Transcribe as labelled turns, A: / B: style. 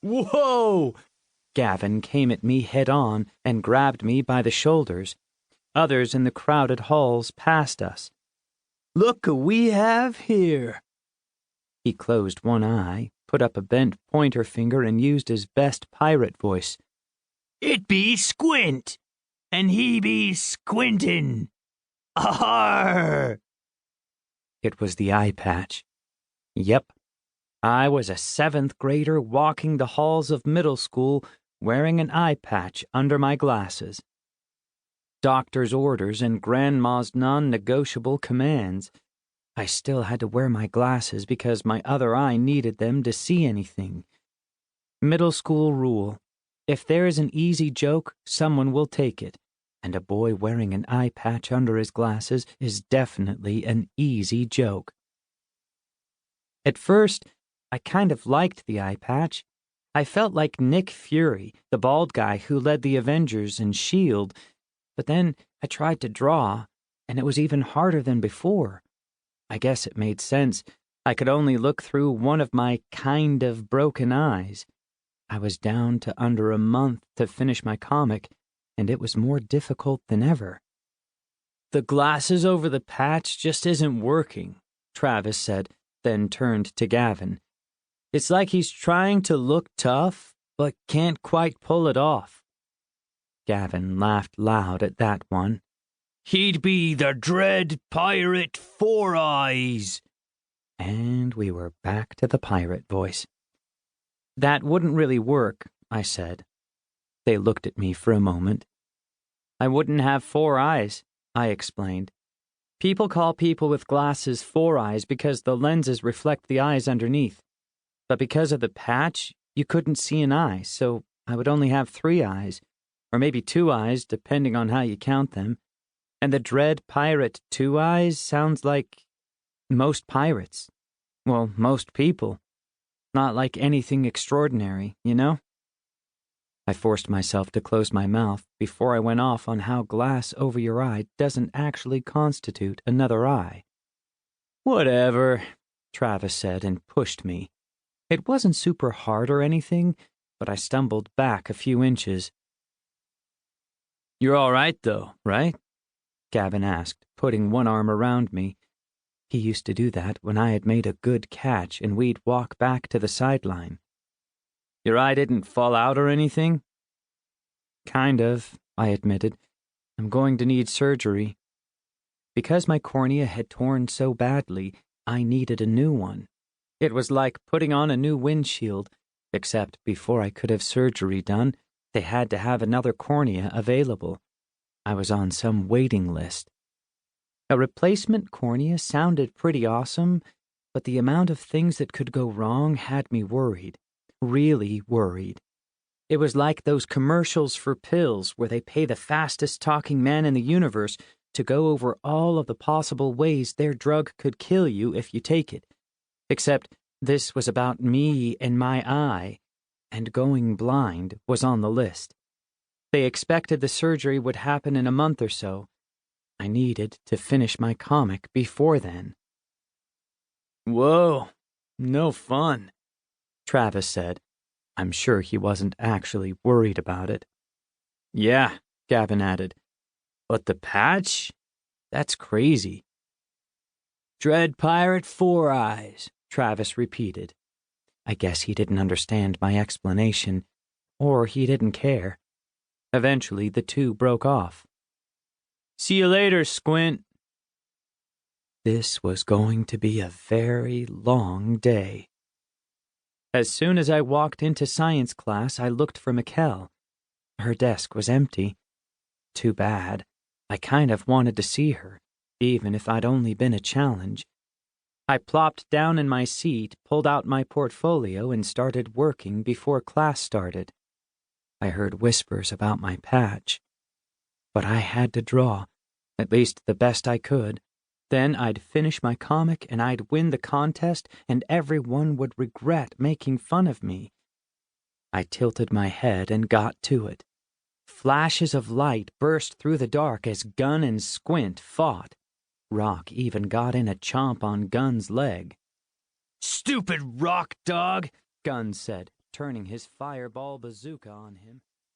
A: Whoa! Gavin came at me head-on and grabbed me by the shoulders. Others in the crowded halls passed us. Look what we have here. He closed one eye, put up a bent pointer finger, and used his best pirate voice. It be Squint, and he be squintin'. Arr! It was the eye patch. Yep, I was a 7th grader walking the halls of middle school wearing an eye patch under my glasses. Doctor's orders and Grandma's non-negotiable commands. I still had to wear my glasses because my other eye needed them to see anything. Middle school rule. If there is an easy joke, someone will take it, and a boy wearing an eye patch under his glasses is definitely an easy joke. At first, I kind of liked the eye patch. I felt like Nick Fury, the bald guy who led the Avengers and S.H.I.E.L.D., but then I tried to draw, and it was even harder than before. I guess it made sense. I could only look through one of my kind of broken eyes. I was down to under a month to finish my comic, and it was more difficult than ever. The glasses over the patch just isn't working, Travis said, then turned to Gavin. It's like he's trying to look tough, but can't quite pull it off. Gavin laughed loud at that one. He'd be the dread pirate Four Eyes. And we were back to the pirate voice. That wouldn't really work, I said. They looked at me for a moment. I wouldn't have 4 eyes, I explained. People call people with glasses 4 eyes because the lenses reflect the eyes underneath. But because of the patch, you couldn't see an eye, so I would only have 3 eyes, or maybe 2 eyes, depending on how you count them. And the dread pirate 2 eyes sounds like most pirates. Well, most people. Not like anything extraordinary, you know? I forced myself to close my mouth before I went off on how glass over your eye doesn't actually constitute another eye. Whatever, Travis said and pushed me. It wasn't super hard or anything, but I stumbled back a few inches. You're all right, though, right? Gavin asked, putting one arm around me. He used to do that when I had made a good catch and we'd walk back to the sideline. Your eye didn't fall out or anything? Kind of, I admitted. I'm going to need surgery. Because my cornea had torn so badly, I needed a new one. It was like putting on a new windshield, except before I could have surgery done, they had to have another cornea available. I was on some waiting list. A replacement cornea sounded pretty awesome, but the amount of things that could go wrong had me worried. Really worried. It was like those commercials for pills where they pay the fastest talking man in the universe to go over all of the possible ways their drug could kill you if you take it. Except this was about me and my eye, and going blind was on the list. They expected the surgery would happen in a month or so. I needed to finish my comic before then. Whoa, no fun, Travis said. I'm sure he wasn't actually worried about it. Yeah, Gavin added. But the patch? That's crazy. Dread Pirate Four Eyes, Travis repeated. I guess he didn't understand my explanation, or he didn't care. Eventually, the two broke off. See you later, Squint. This was going to be a very long day. As soon as I walked into science class, I looked for McKell. Her desk was empty. Too bad. I kind of wanted to see her, even if I'd only been a challenge. I plopped down in my seat, pulled out my portfolio, and started working before class started. I heard whispers about my patch. But I had to draw, at least the best I could. Then I'd finish my comic and I'd win the contest and everyone would regret making fun of me. I tilted my head and got to it. Flashes of light burst through the dark as Gun and Squint fought. Rock even got in a chomp on Gun's leg. Stupid rock dog, Gun said, turning his fireball bazooka on him.